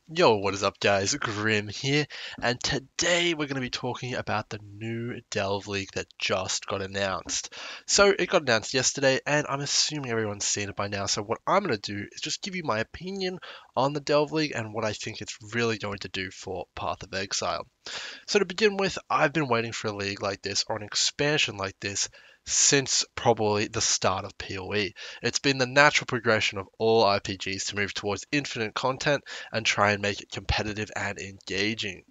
Yo, what is up, guys? Grim here, and today we're going to be talking about the new Delve League that just got announced. So, it got announced yesterday, and I'm assuming everyone's seen it by now. So, what I'm going to do is just give you my opinion on the Delve League and what I think it's really going to do for Path of Exile. So to begin with, I've been waiting for a league like this or an expansion like this since probably the start of PoE. It's been the natural progression of all RPGs to move towards infinite content and try and make it competitive and engaging.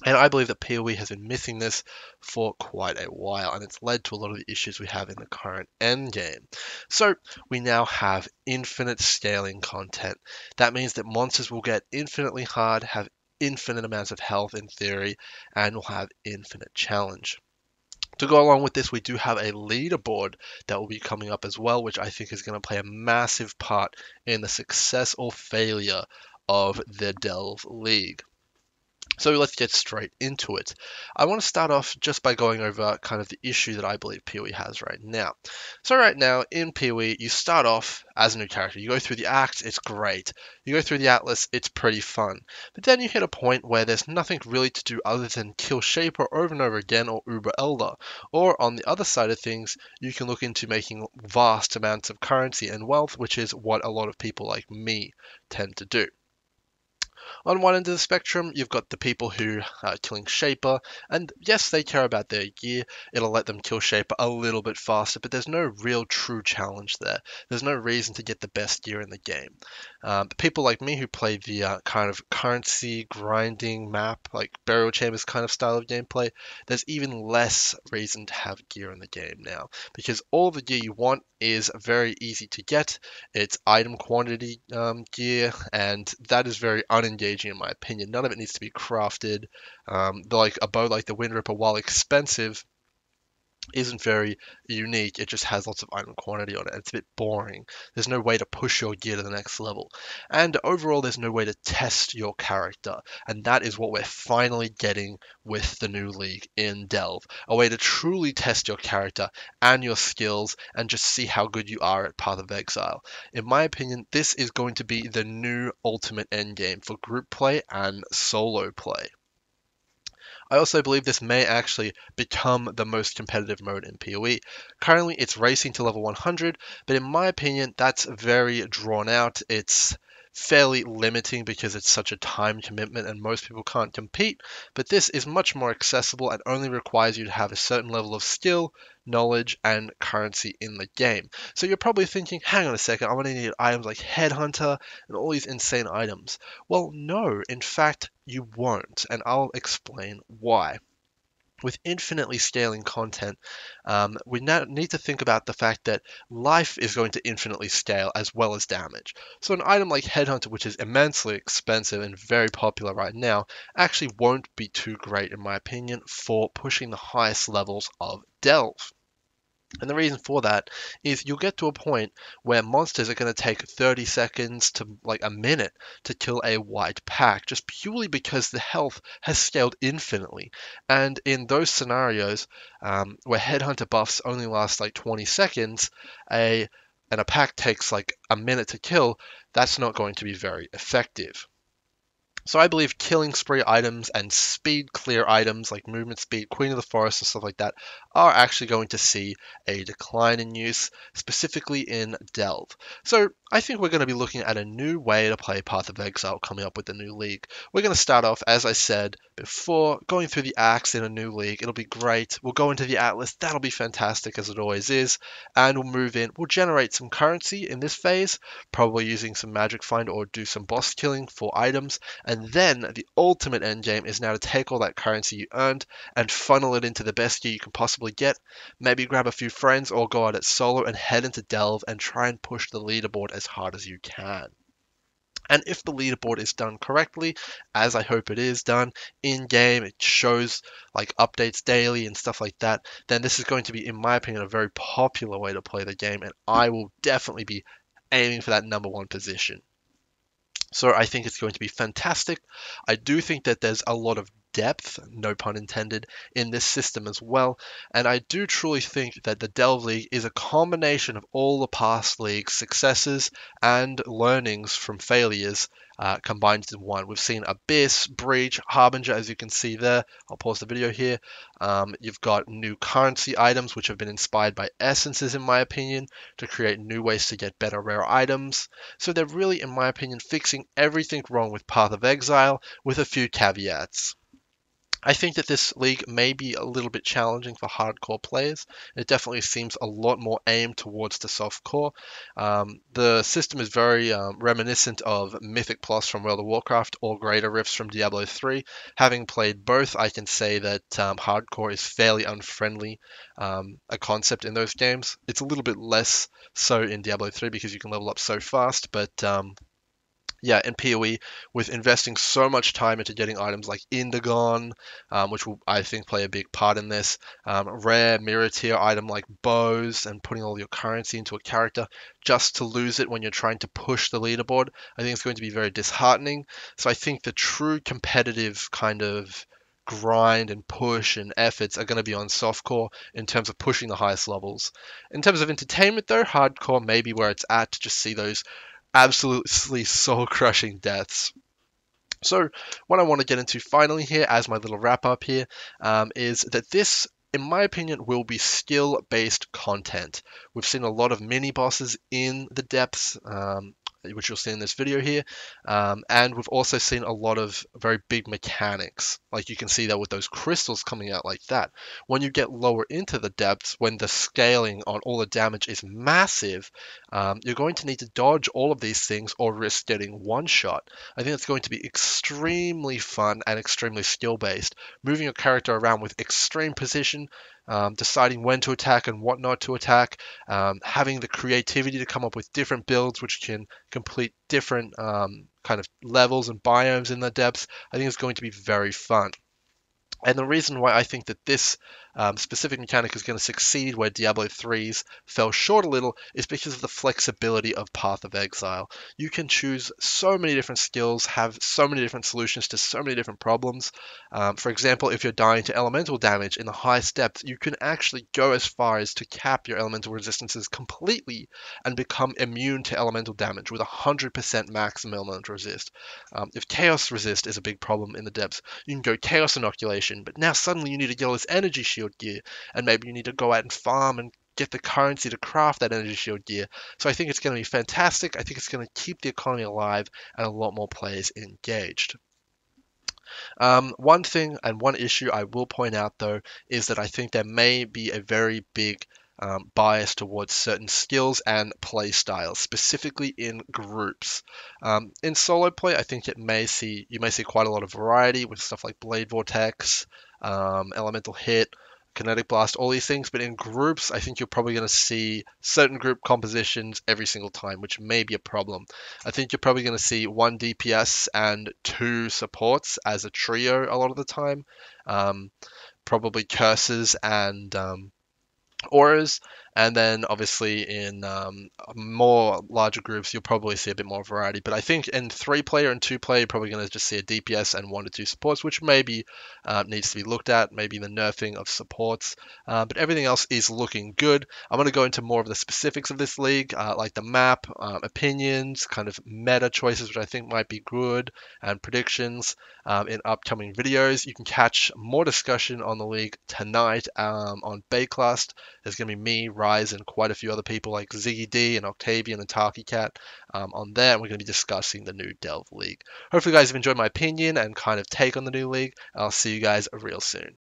And I believe that PoE has been missing this for quite a while, and it's led to a lot of the issues we have in the current endgame. So we now have infinite scaling content. That means that monsters will get infinitely hard, have infinite amounts of health in theory, and will have infinite challenge. To go along with this, we do have a leaderboard that will be coming up as well, which I think is going to play a massive part in the success or failure of the Delve League. So let's get straight into it. I want to start off just by going over kind of the issue that I believe PoE has right now. So right now in PoE, you start off as a new character. You go through the acts, it's great. You go through the atlas, it's pretty fun. But then you hit a point where there's nothing really to do other than kill Shaper over and over again or Uber Elder. Or on the other side of things, you can look into making vast amounts of currency and wealth, which is what a lot of people like me tend to do. On one end of the spectrum, you've got the people who are killing Shaper, and yes, they care about their gear. It'll let them kill Shaper a little bit faster, but there's no real true challenge there. There's no reason to get the best gear in the game. People like me who play the kind of currency grinding map, like burial chambers kind of style of gameplay, there's even less reason to have gear in the game now, because all the gear you want is very easy to get. It's item quantity gear, and that is very unengaging in my opinion. None of it needs to be crafted. Like a bow like the Wind Ripper, while expensive, isn't very unique. It just has lots of item quantity on it. It's a bit boring. There's no way to push your gear to the next level. And overall, there's no way to test your character. And that is what we're finally getting with the new league in Delve. A way to truly test your character and your skills and just see how good you are at Path of Exile. In my opinion, this is going to be the new ultimate endgame for group play and solo play. I also believe this may actually become the most competitive mode in PoE. Currently, it's racing to level 100, but in my opinion, that's very drawn out. It's fairly limiting because it's such a time commitment and most people can't compete, but this is much more accessible and only requires you to have a certain level of skill, knowledge, and currency in the game. So you're probably thinking, hang on a second, I'm going to need items like Headhunter and all these insane items. Well, no, in fact, you won't, and I'll explain why. With infinitely scaling content, we now need to think about the fact that life is going to infinitely scale as well as damage. So an item like Headhunter, which is immensely expensive and very popular right now, actually won't be too great in my opinion for pushing the highest levels of Delve. And the reason for that is you'll get to a point where monsters are going to take 30 seconds to like a minute to kill a white pack just purely because the health has scaled infinitely. And in those scenarios where headhunter buffs only last like 20 seconds, a and a pack takes like a minute to kill, that's not going to be very effective. So I believe killing spree items and speed clear items like movement speed, Queen of the Forest, and stuff like that are actually going to see a decline in use, specifically in Delve. So I think we're going to be looking at a new way to play Path of Exile coming up with the new league. We're going to start off, as I said before, going through the acts in a new league. It'll be great. We'll go into the Atlas. That'll be fantastic, as it always is. And we'll move in. We'll generate some currency in this phase, probably using some magic find or do some boss killing for items. And then the ultimate endgame is now to take all that currency you earned and funnel it into the best gear you can possibly get. Maybe grab a few friends or go out at solo and head into Delve and try and push the leaderboard as hard as you can. And if the leaderboard is done correctly, as I hope it is done in game, it shows like updates daily and stuff like that, then this is going to be, in my opinion, a very popular way to play the game, and I will definitely be aiming for that number one position. So I think it's going to be fantastic. I do think that there's a lot of depth, no pun intended, in this system as well. And I do truly think that the Delve League is a combination of all the past league's successes and learnings from failures combined into one. We've seen Abyss, Breach, Harbinger, as you can see there. I'll pause the video here. You've got new currency items, which have been inspired by essences, in my opinion, to create new ways to get better rare items. So they're really, in my opinion, fixing everything wrong with Path of Exile with a few caveats. I think that this league may be a little bit challenging for hardcore players. It definitely seems a lot more aimed towards the softcore. The system is very reminiscent of Mythic Plus from World of Warcraft or Greater Rifts from Diablo 3. Having played both, I can say that hardcore is fairly unfriendly a concept in those games. It's a little bit less so in Diablo 3 because you can level up so fast, but yeah, in PoE, with investing so much time into getting items like Indigon, which will, I think, play a big part in this, rare mirror tier item like bows, and putting all your currency into a character just to lose it when you're trying to push the leaderboard, I think it's going to be very disheartening. So I think the true competitive kind of grind and push and efforts are going to be on softcore in terms of pushing the highest levels. In terms of entertainment, though, hardcore may be where it's at to just see those absolutely soul-crushing deaths. So what I want to get into finally here as my little wrap up here is that this, in my opinion, will be skill-based content. We've seen a lot of mini bosses in the depths, which you'll see in this video here. And we've also seen a lot of very big mechanics. Like you can see that with those crystals coming out like that. When you get lower into the depths, when the scaling on all the damage is massive, you're going to need to dodge all of these things or risk getting one shot. I think it's going to be extremely fun and extremely skill based. Moving your character around with extreme precision, deciding when to attack and what not to attack, having the creativity to come up with different builds which can complete different kind of levels and biomes in the depths. I think it's going to be very fun. And the reason why I think that this specific mechanic is going to succeed where Diablo 3's fell short a little is because of the flexibility of Path of Exile. You can choose so many different skills, have so many different solutions to so many different problems. For example, if you're dying to elemental damage in the highest depth, you can actually go as far as to cap your elemental resistances completely and become immune to elemental damage with 100% maximum elemental resist. If Chaos Resist is a big problem in the depths, you can go Chaos Inoculation, but now suddenly you need to get all this energy shield gear, and maybe you need to go out and farm and get the currency to craft that energy shield gear. So I think it's going to be fantastic. I think it's going to keep the economy alive and a lot more players engaged. One thing and one issue I will point out though is that I think there may be a very big bias towards certain skills and play styles, specifically in groups. In solo play, I think you may see quite a lot of variety with stuff like Blade Vortex, Elemental Hit, Kinetic Blast, all these things. But in groups, I think you're probably going to see certain group compositions every single time, which may be a problem. I think you're probably going to see one DPS and two supports as a trio a lot of the time. Probably curses and auras, and then obviously in more larger groups you'll probably see a bit more variety. But I think in 3-player and 2-player you're probably going to just see a DPS and 1 to 2 supports, which maybe needs to be looked at, maybe the nerfing of supports, but everything else is looking good. I'm going to go into more of the specifics of this league, like the map, opinions, kind of meta choices which I think might be good, and predictions in upcoming videos. You can catch more discussion on the league tonight on Bayclast. There's going to be me, Rise, and quite a few other people like Ziggy D and Octavian and Tarky Cat on there, and we're going to be discussing the new Delve League. Hopefully you guys have enjoyed my opinion and kind of take on the new league. I'll see you guys real soon.